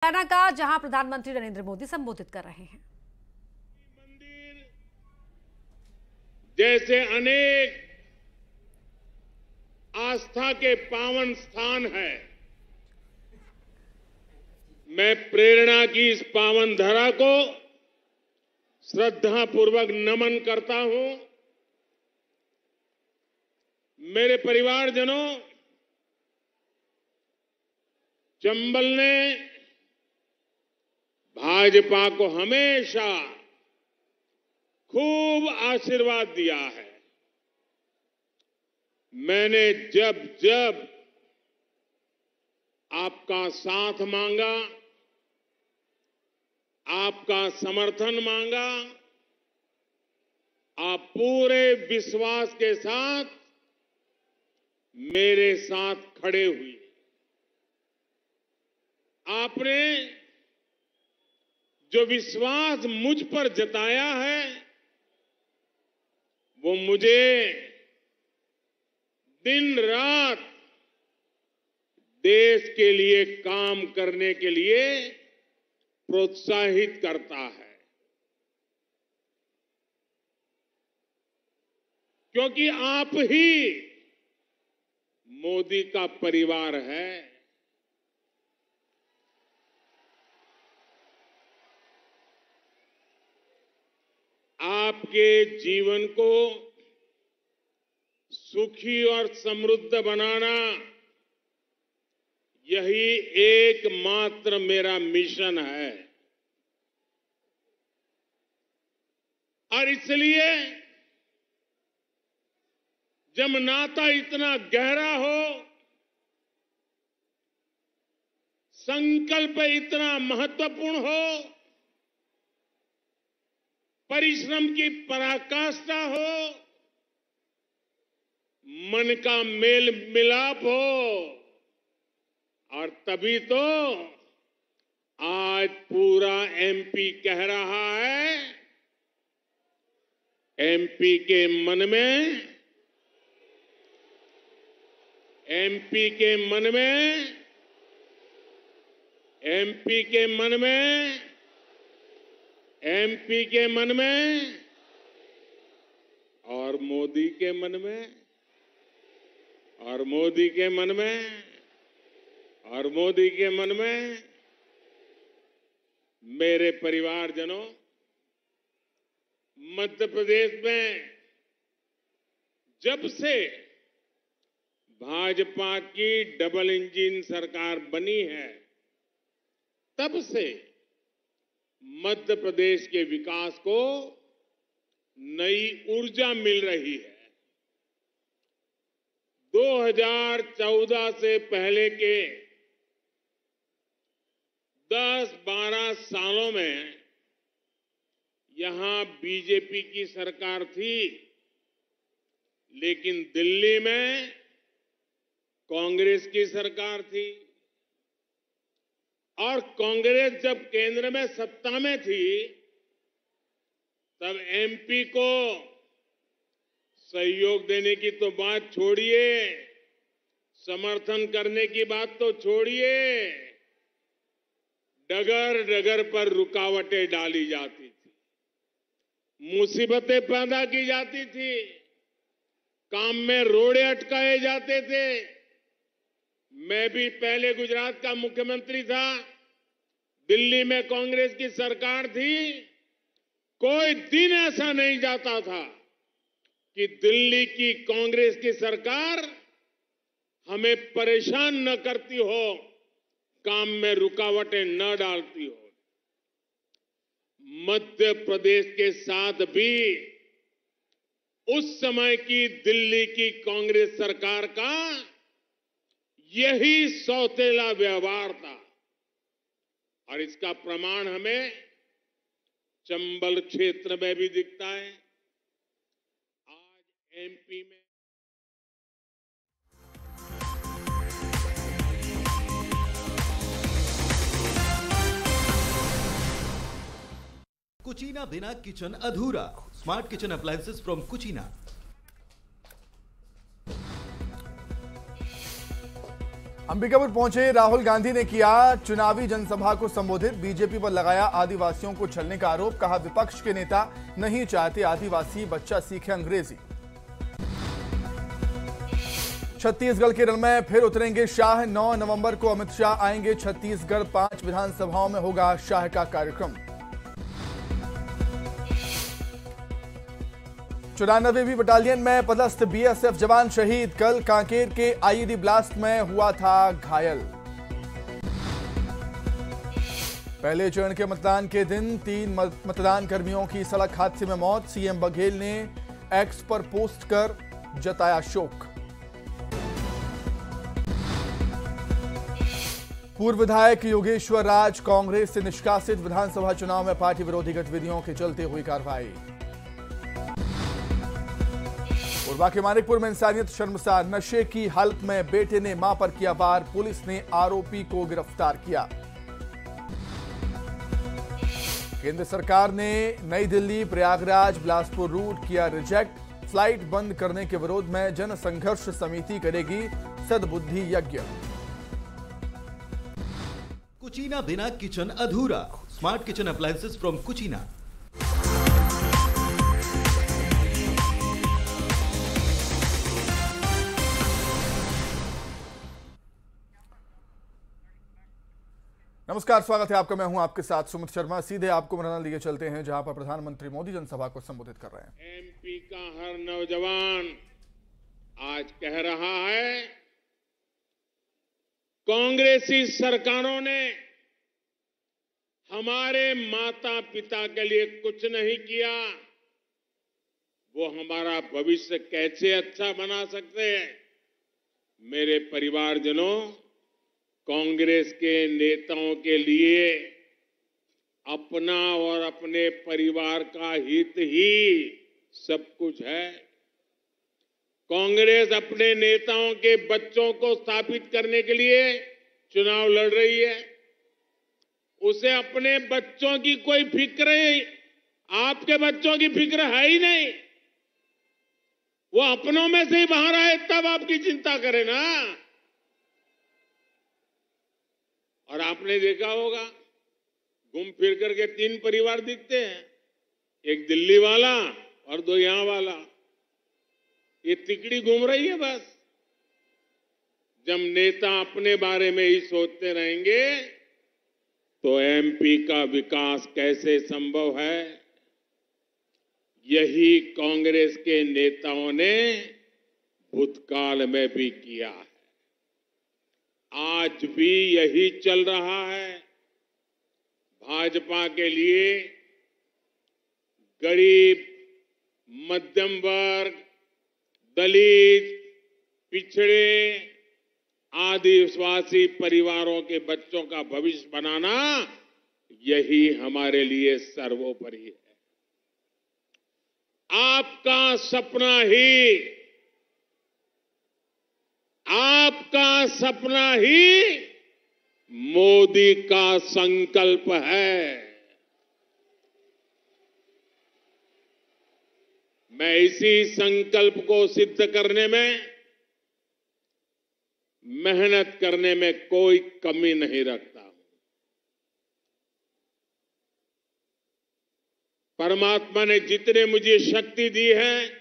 हरियाणा का, जहां प्रधानमंत्री नरेंद्र मोदी संबोधित कर रहे हैं। मंदिर जैसे अनेक आस्था के पावन स्थान है, मैं प्रेरणा की इस पावन धरा को श्रद्धापूर्वक नमन करता हूं। मेरे परिवारजनों, चंबल ने भाजपा को हमेशा खूब आशीर्वाद दिया है। मैंने जब जब आपका साथ मांगा, आपका समर्थन मांगा, आप पूरे विश्वास के साथ मेरे साथ खड़े हुए। आपने जो विश्वास मुझ पर जताया है, वो मुझे दिन रात देश के लिए काम करने के लिए प्रोत्साहित करता है, क्योंकि आप ही मोदी का परिवार है। आपके जीवन को सुखी और समृद्ध बनाना, यही एकमात्र मेरा मिशन है। और इसलिए जब नाता इतना गहरा हो, संकल्प इतना महत्वपूर्ण हो, परिश्रम की पराकाष्ठा हो, मन का मेल मिलाप हो, और तभी तो आज पूरा एमपी कह रहा है, एमपी के मन में, एमपी के मन में, एमपी के मन में, एमपी के मन में, और मोदी के मन में, और मोदी के मन में, और मोदी के मन में। मेरे परिवारजनों, मध्य प्रदेश में जब से भाजपा की डबल इंजन सरकार बनी है, तब से मध्य प्रदेश के विकास को नई ऊर्जा मिल रही है। 2014 से पहले के 10-12 सालों में यहां बीजेपी की सरकार थी, लेकिन दिल्ली में कांग्रेस की सरकार थी। और कांग्रेस जब केंद्र में सत्ता में थी, तब एमपी को सहयोग देने की तो बात छोड़िए, समर्थन करने की बात तो छोड़िए, डगर डगर पर रुकावटें डाली जाती थी, मुसीबतें पैदा की जाती थी, काम में रोड़े अटकाए जाते थे। मैं भी पहले गुजरात का मुख्यमंत्री था, दिल्ली में कांग्रेस की सरकार थी, कोई दिन ऐसा नहीं जाता था कि दिल्ली की कांग्रेस की सरकार हमें परेशान न करती हो, काम में रुकावटें न डालती हो। मध्य प्रदेश के साथ भी उस समय की दिल्ली की कांग्रेस सरकार का यही सौतेला व्यवहार था, और इसका प्रमाण हमें चंबल क्षेत्र में भी दिखता है। आज एमपी में कुचीना बिना किचन अधूरा। Smart kitchen appliances from Kutchina. Ambikapur पहुंचे राहुल गांधी ने किया चुनावी जनसभा को संबोधित। बीजेपी पर लगाया आदिवासियों को छलने का आरोप। कहा विपक्ष के नेता नहीं चाहते आदिवासी बच्चा सीखे अंग्रेजी। छत्तीसगढ़ के रण में फिर उतरेंगे शाह। 9 नवंबर को अमित शाह आएंगे छत्तीसगढ़। 5 विधानसभाओं में होगा शाह का कार्यक्रम। 94वीं बटालियन में पदस्थ बीएसएफ जवान शहीद। कल कांकेर के आईईडी ब्लास्ट में हुआ था घायल। पहले चरण के मतदान के दिन 3 मतदान कर्मियों की सड़क हादसे में मौत। सीएम बघेल ने एक्स पर पोस्ट कर जताया शोक। पूर्व विधायक योगेश्वर राज कांग्रेस से निष्कासित। विधानसभा चुनाव में पार्टी विरोधी गतिविधियों के चलते हुई कार्रवाई। कोरबा के मानिकपुर में इंसानियत शर्मसार। नशे की हालत में बेटे ने मां पर किया वार। पुलिस ने आरोपी को गिरफ्तार किया। केंद्र सरकार ने नई दिल्ली प्रयागराज बिलासपुर रूट किया रिजेक्ट। फ्लाइट बंद करने के विरोध में जन संघर्ष समिति करेगी सद्बुद्धि यज्ञ। कुचीना बिना किचन अधूरा। Smart kitchen appliances from Kutchina. नमस्कार, स्वागत है आपका। मैं हूं आपके साथ सुमित शर्मा। सीधे आपको मनोरंजन लिए चलते हैं जहां पर प्रधानमंत्री मोदी जनसभा को संबोधित कर रहे हैं। एमपी का हर नौजवान आज कह रहा है कांग्रेसी सरकारों ने हमारे माता पिता के लिए कुछ नहीं किया, वो हमारा भविष्य कैसे अच्छा बना सकते हैं। मेरे परिवारजनों, कांग्रेस के नेताओं के लिए अपना और अपने परिवार का हित ही सब कुछ है। कांग्रेस अपने नेताओं के बच्चों को स्थापित करने के लिए चुनाव लड़ रही है। उसे अपने बच्चों की कोई फिक्र नहीं, आपके बच्चों की फिक्र है ही नहीं। वो अपनों में से ही बाहर आए तब आपकी चिंता करे ना। और आपने देखा होगा, घूम फिर करके 3 परिवार दिखते हैं, एक दिल्ली वाला और 2 यहां वाला। ये तिकड़ी घूम रही है बस। जब नेता अपने बारे में ही सोचते रहेंगे तो एमपी का विकास कैसे संभव है। यही कांग्रेस के नेताओं ने भूतकाल में भी किया है, आज भी यही चल रहा है। भाजपा के लिए गरीब, मध्यम वर्ग, दलित, पिछड़े, आदिवासी परिवारों के बच्चों का भविष्य बनाना, यही हमारे लिए सर्वोपरि है। आपका सपना ही मोदी का संकल्प है। मैं इसी संकल्प को सिद्ध करने में, मेहनत करने में कोई कमी नहीं रखता हूं। परमात्मा ने जितने मुझे शक्ति दी है,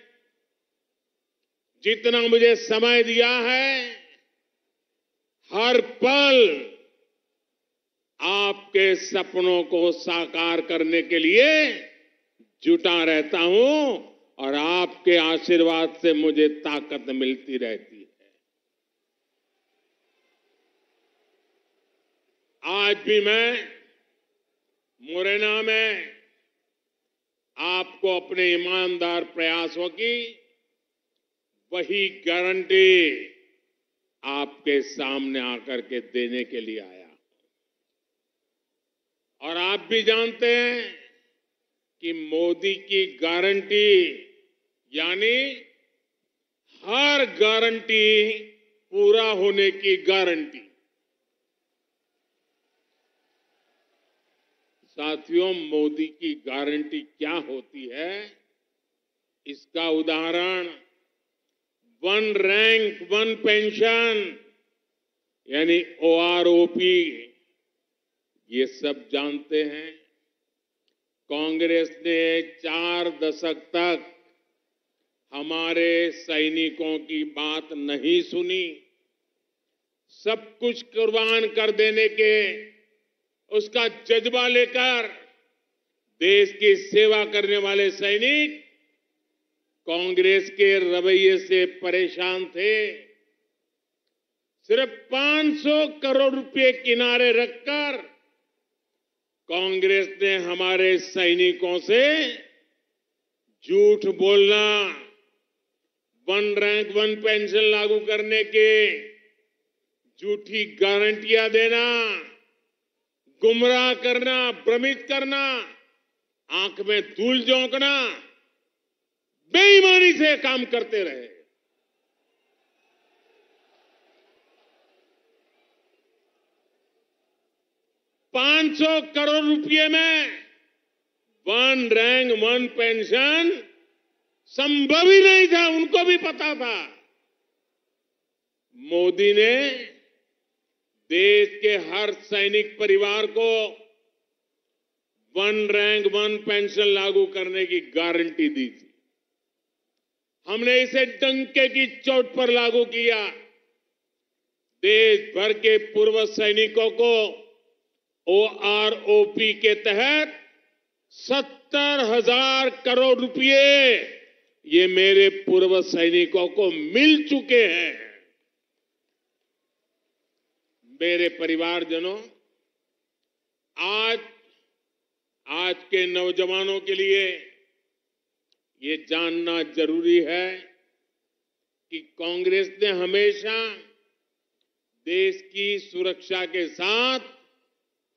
जितना मुझे समय दिया है, हर पल आपके सपनों को साकार करने के लिए जुटा रहता हूं और आपके आशीर्वाद से मुझे ताकत मिलती रहती है। आज भी मैं मुरैना में आपको अपने ईमानदार प्रयासों की वही गारंटी आपके सामने आकर के देने के लिए आया। और आप भी जानते हैं कि मोदी की गारंटी यानी हर गारंटी पूरा होने की गारंटी। साथियों, मोदी की गारंटी क्या होती है, इसका उदाहरण 1 रैंक 1 पेंशन यानी ओआरओपी, ये सब जानते हैं। कांग्रेस ने 4 दशक तक हमारे सैनिकों की बात नहीं सुनी। सब कुछ कुर्बान कर देने के उसका जज्बा लेकर देश की सेवा करने वाले सैनिक कांग्रेस के रवैये से परेशान थे। सिर्फ 500 करोड़ रुपए किनारे रखकर कांग्रेस ने हमारे सैनिकों से झूठ बोलना, 1 रैंक 1 पेंशन लागू करने के झूठी गारंटियां देना, गुमराह करना, भ्रमित करना, आंख में धूल झोंकना, बेईमानी से काम करते रहे। $500 करोड़ रुपए में 1 रैंक 1 पेंशन संभव ही नहीं था, उनको भी पता था। मोदी ने देश के हर सैनिक परिवार को 1 रैंक 1 पेंशन लागू करने की गारंटी दी थी। हमने इसे डंके की चोट पर लागू किया। देश भर के पूर्व सैनिकों को ओआरओपी के तहत 70,000 करोड़ रुपए ये मेरे पूर्व सैनिकों को मिल चुके हैं। मेरे परिवारजनों, आज के नौजवानों के लिए ये जानना जरूरी है कि कांग्रेस ने हमेशा देश की सुरक्षा के साथ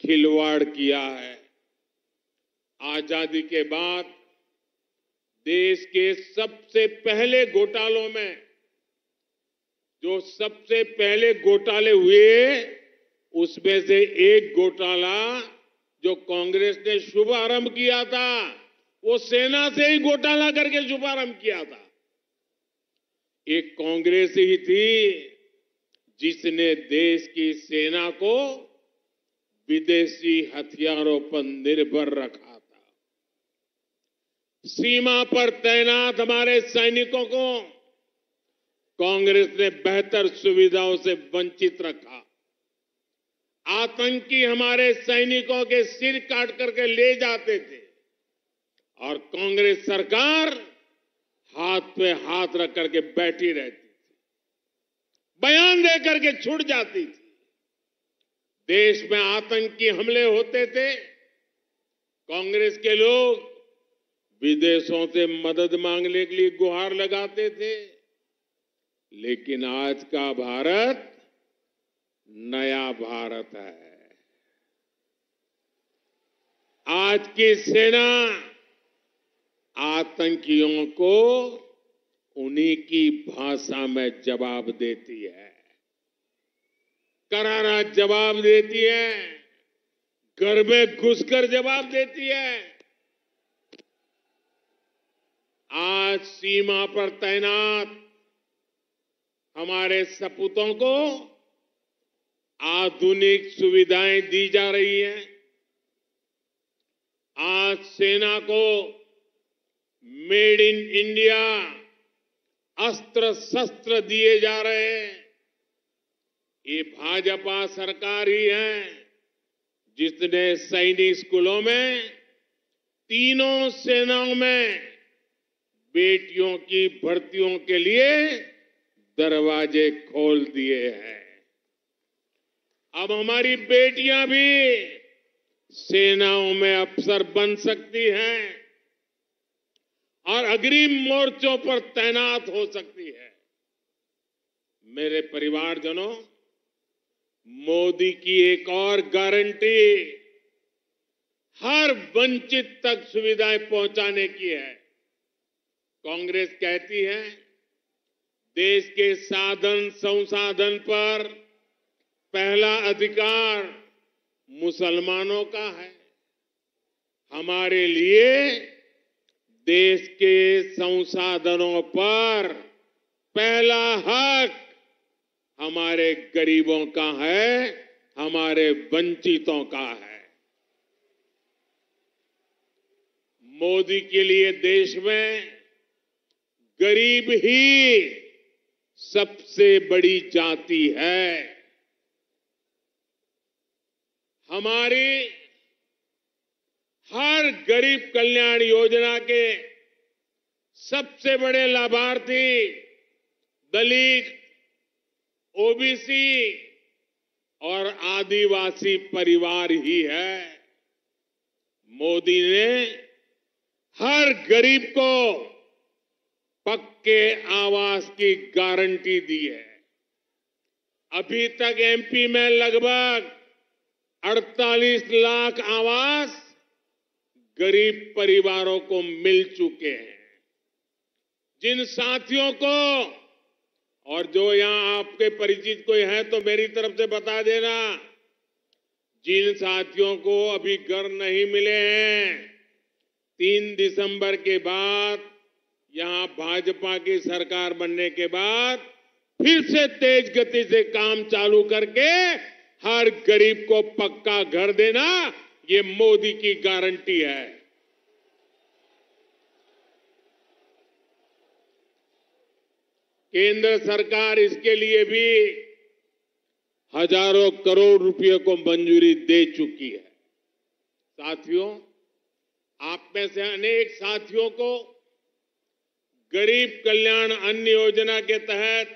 खिलवाड़ किया है। आजादी के बाद देश के सबसे पहले घोटालों में जो सबसे पहले घोटाले हुए, उसमें से एक घोटाला जो कांग्रेस ने शुभारंभ किया था, वो सेना से ही घोटाला करके शुभारंभ किया था। एक कांग्रेस ही थी जिसने देश की सेना को विदेशी हथियारों पर निर्भर रखा था। सीमा पर तैनात हमारे सैनिकों को कांग्रेस ने बेहतर सुविधाओं से वंचित रखा। आतंकी हमारे सैनिकों के सिर काट करके ले जाते थे और कांग्रेस सरकार हाथ पे हाथ रख करके बैठी रहती थी, बयान दे करके छूट जाती थी। देश में आतंकी हमले होते थे, कांग्रेस के लोग विदेशों से मदद मांगने के लिए गुहार लगाते थे। लेकिन आज का भारत नया भारत है। आज की सेना आतंकियों को उन्हीं की भाषा में जवाब देती है, करारा जवाब देती है, घर में घुसकर जवाब देती है। आज सीमा पर तैनात हमारे सपूतों को आधुनिक सुविधाएं दी जा रही हैं। आज सेना को मेड इन इंडिया अस्त्र शस्त्र दिए जा रहे हैं। ये भाजपा सरकार ही है जिसने सैनिक स्कूलों में तीनों सेनाओं में बेटियों की भर्तियों के लिए दरवाजे खोल दिए हैं। अब हमारी बेटियां भी सेनाओं में अफसर बन सकती हैं और अग्रिम मोर्चों पर तैनात हो सकती है। मेरे परिवारजनों, मोदी की एक और गारंटी हर वंचित तक सुविधाएं पहुंचाने की है। कांग्रेस कहती है देश के साधन संसाधन पर पहला अधिकार मुसलमानों का है। हमारे लिए देश के संसाधनों पर पहला हक हमारे गरीबों का है, हमारे वंचितों का है। मोदी के लिए देश में गरीब ही सबसे बड़ी जाति है। हमारी हर गरीब कल्याण योजना के सबसे बड़े लाभार्थी दलित, ओबीसी और आदिवासी परिवार ही है। मोदी ने हर गरीब को पक्के आवास की गारंटी दी है। अभी तक एमपी में लगभग 48 लाख आवास गरीब परिवारों को मिल चुके हैं। जिन साथियों को, और जो यहां आपके परिचित कोई है तो मेरी तरफ से बता देना, जिन साथियों को अभी घर नहीं मिले हैं, 3 दिसंबर के बाद यहां भाजपा की सरकार बनने के बाद फिर से तेज गति से काम चालू करके हर गरीब को पक्का घर देना, ये मोदी की गारंटी है। केंद्र सरकार इसके लिए भी हजारों करोड़ रुपए को मंजूरी दे चुकी है। साथियों, आप में से अनेक साथियों को गरीब कल्याण अन्न योजना के तहत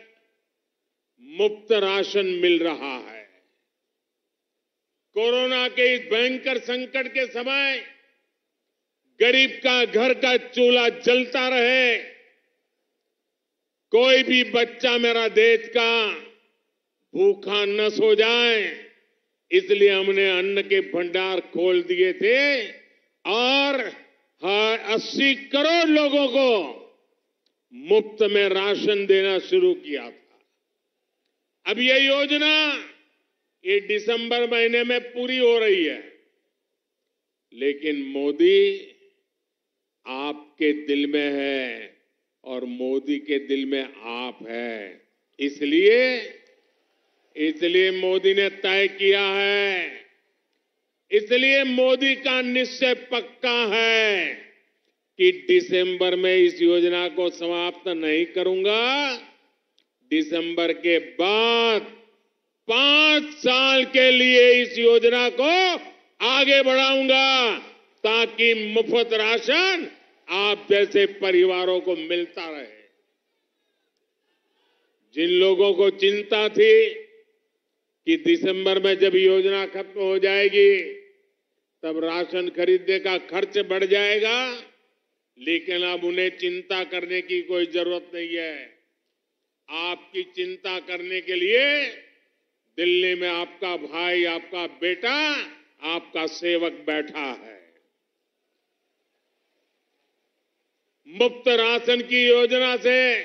मुफ्त राशन मिल रहा है। कोरोना के इस भयंकर संकट के समय गरीब का घर का चूल्हा जलता रहे, कोई भी बच्चा मेरा देश का भूखा न सो जाए, इसलिए हमने अन्न के भंडार खोल दिए थे और 80 करोड़ लोगों को मुफ्त में राशन देना शुरू किया था। अब यह योजना ये दिसंबर महीने में पूरी हो रही है, लेकिन मोदी आपके दिल में है और मोदी के दिल में आप है। इसलिए मोदी ने तय किया है, इसलिए मोदी का निश्चय पक्का है कि दिसंबर में इस योजना को समाप्त नहीं करूंगा। दिसंबर के बाद 5 साल के लिए इस योजना को आगे बढ़ाऊंगा ताकि मुफ्त राशन आप जैसे परिवारों को मिलता रहे। जिन लोगों को चिंता थी कि दिसंबर में जब योजना खत्म हो जाएगी तब राशन खरीदने का खर्च बढ़ जाएगा, लेकिन अब उन्हें चिंता करने की कोई जरूरत नहीं है। आपकी चिंता करने के लिए दिल्ली में आपका भाई, आपका बेटा, आपका सेवक बैठा है। मुफ्त राशन की योजना से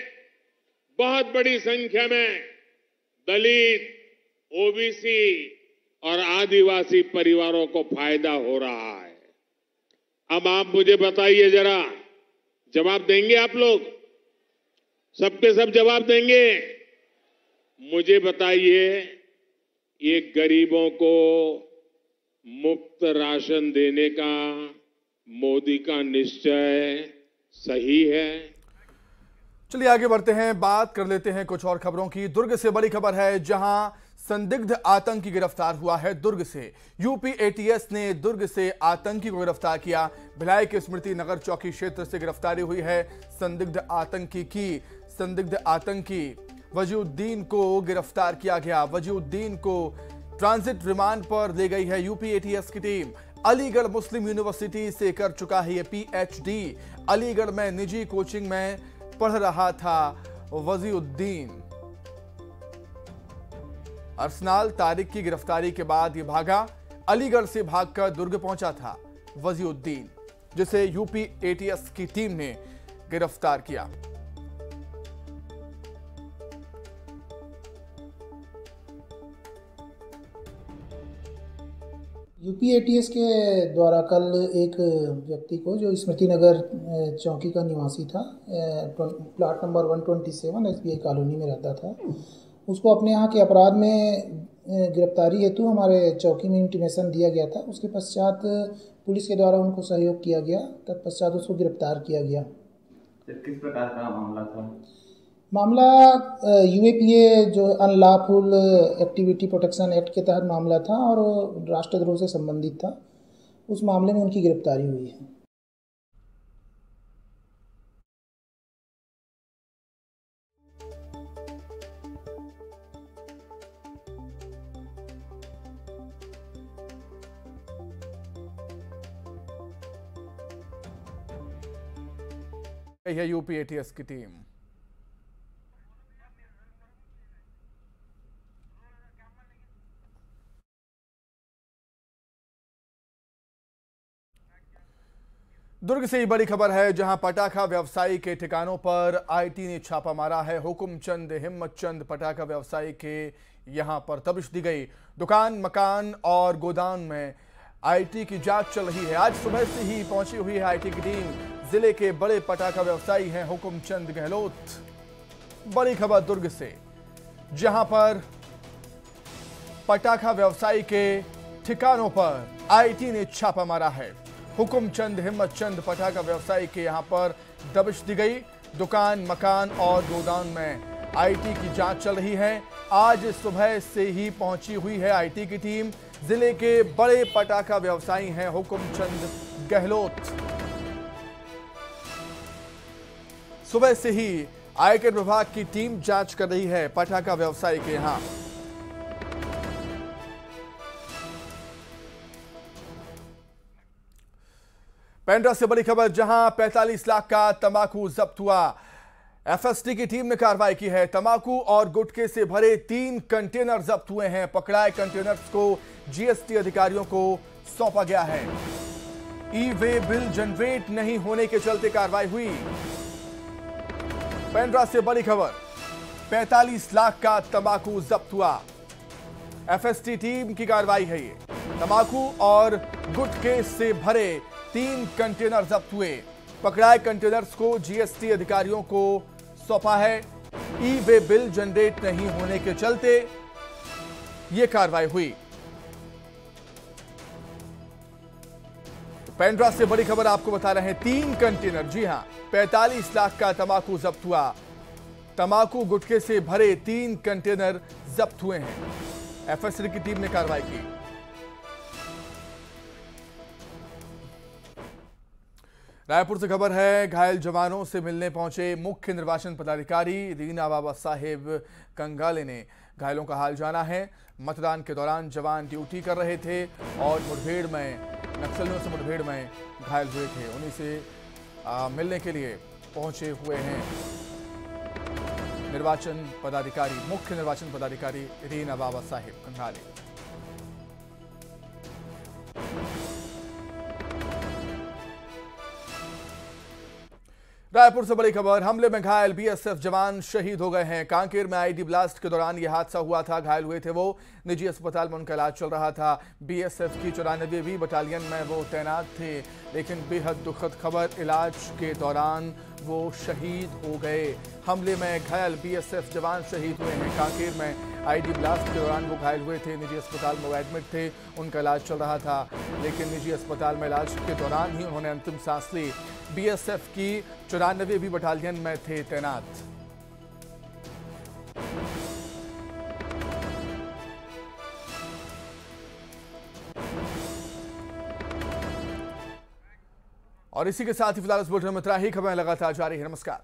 बहुत बड़ी संख्या में दलित, ओबीसी और आदिवासी परिवारों को फायदा हो रहा है। अब आप मुझे बताइए जरा, जवाब देंगे आप लोग? सबके सब जवाब देंगे? मुझे बताइए, ये गरीबों को मुफ्त राशन देने का मोदी का निश्चय सही है? चलिए आगे बढ़ते हैं, बात कर लेते हैं कुछ और खबरों की। दुर्ग से बड़ी खबर है, जहां संदिग्ध आतंकी गिरफ्तार हुआ है। दुर्ग से यूपी एटीएस ने दुर्ग से आतंकी को गिरफ्तार किया। भिलाई के स्मृति नगर चौकी क्षेत्र से गिरफ्तारी हुई है संदिग्ध आतंकी वजीउद्दीन को गिरफ्तार किया गया। वजीउद्दीन को ट्रांजिट रिमांड पर ले गई है यूपी एटीएस की टीम। अलीगढ़ मुस्लिम यूनिवर्सिटी से कर चुका है ये पीएचडी। अलीगढ़ में निजी कोचिंग में पढ़ रहा था वजीउद्दीन। अरसनाल तारिक की गिरफ्तारी के बाद ये भागा। अलीगढ़ से भागकर दुर्ग पहुंचा था वजीउद्दीन, जिसे यूपी एटीएस की टीम ने गिरफ्तार किया। यूपी एटीएस के द्वारा कल एक व्यक्ति को, जो स्मृति नगर चौकी का निवासी था, प्लाट नंबर 127 एसबीआई कॉलोनी में रहता था, उसको अपने यहाँ के अपराध में गिरफ्तारी हेतु हमारे चौकी में इंटीमेशन दिया गया था। उसके पश्चात पुलिस के द्वारा उनको सहयोग किया गया, तत्पश्चात उसको गिरफ्तार किया गया। किस प्रकार का मामला था? मामला UAPA जो अनलॉफुल एक्टिविटी प्रोटेक्शन एक्ट के तहत मामला था और राष्ट्रद्रोह से संबंधित था। उस मामले में उनकी गिरफ्तारी हुई है। है यूपी ATS की टीम। दुर्ग से ही बड़ी खबर है, जहां पटाखा व्यवसायी के ठिकानों पर IT ने छापा मारा है। हुकुमचंद हिम्मतचंद पटाखा व्यवसायी के यहां पर तबिश दी गई। दुकान, मकान और गोदाम में IT की जांच चल रही है। आज सुबह से ही पहुंची हुई है IT की टीम। जिले के बड़े पटाखा व्यवसायी हैं हुकुमचंद गहलोत। बड़ी खबर दुर्ग से, जहां पर पटाखा व्यवसायी के ठिकानों पर IT ने छापा मारा है। हुकुमचंद हिम्मतचंद पटाखा व्यवसायी के यहां पर दबिश दी गई। दुकान, मकान और गोदाम में IT की जांच चल रही है। आज सुबह से ही पहुंची हुई है IT की टीम। जिले के बड़े पटाखा व्यवसायी हैं हुकुमचंद गहलोत। सुबह से ही आयकर विभाग की टीम जांच कर रही है पटाखा व्यवसायी के यहां। पेंड्रा से बड़ी खबर, जहां 45 लाख का तंबाकू जब्त हुआ। FST की टीम ने कार्रवाई की है। तंबाकू और गुटखे से भरे 3 कंटेनर जब्त हुए हैं। पकड़ाए कंटेनर्स को GST अधिकारियों को सौंपा गया है। ई-वे बिल जनरेट नहीं होने के चलते कार्रवाई हुई। पेंड्रा से बड़ी खबर, 45 लाख का तंबाकू जब्त हुआ। FST टीम की कार्रवाई है ये। तंबाकू और गुटखे से भरे 3 कंटेनर जब्त हुए। पकड़ाए कंटेनर्स को GST अधिकारियों को सौंपा है। ई-वे बिल जनरेट नहीं होने के चलते यह कार्रवाई हुई। पेंड्रा से बड़ी खबर आपको बता रहे हैं, 3 कंटेनर, जी हां, 45 लाख का तंबाकू जब्त हुआ। तंबाकू गुटखे से भरे 3 कंटेनर जब्त हुए हैं। FST की टीम ने कार्रवाई की। रायपुर से खबर है, घायल जवानों से मिलने पहुंचे मुख्य निर्वाचन पदाधिकारी रीना बाबा साहेब कंगाले ने घायलों का हाल जाना है। मतदान के दौरान जवान ड्यूटी कर रहे थे और मुठभेड़ में, नक्सलियों से मुठभेड़ में घायल हुए थे। उन्हीं से मिलने के लिए पहुंचे हुए हैं निर्वाचन पदाधिकारी, मुख्य निर्वाचन पदाधिकारी रीना बाबा साहेब कंगाले। रायपुर से बड़ी खबर, हमले में घायल BSF जवान शहीद हो गए हैं। कांकेर में IED ब्लास्ट के दौरान यह हादसा हुआ था। घायल हुए थे वो, निजी अस्पताल में उनका इलाज चल रहा था। BSF की 94वीं बटालियन में वो तैनात थे, लेकिन बेहद दुखद खबर, इलाज के दौरान वो शहीद हो गए। हमले में घायल BSF जवान शहीद हुए हैं। कांकेर में IED ब्लास्ट के दौरान वो घायल हुए थे। निजी अस्पताल में वो एडमिट थे, उनका इलाज चल रहा था, लेकिन निजी अस्पताल में इलाज के दौरान ही उन्होंने अंतिम सांस ली। BSF की 94वीं बटालियन में थे तैनात। और इसी के साथ ही फिलहाल इस बुलेटिन में इतना ही। खबरें लगातार जारी है। नमस्कार।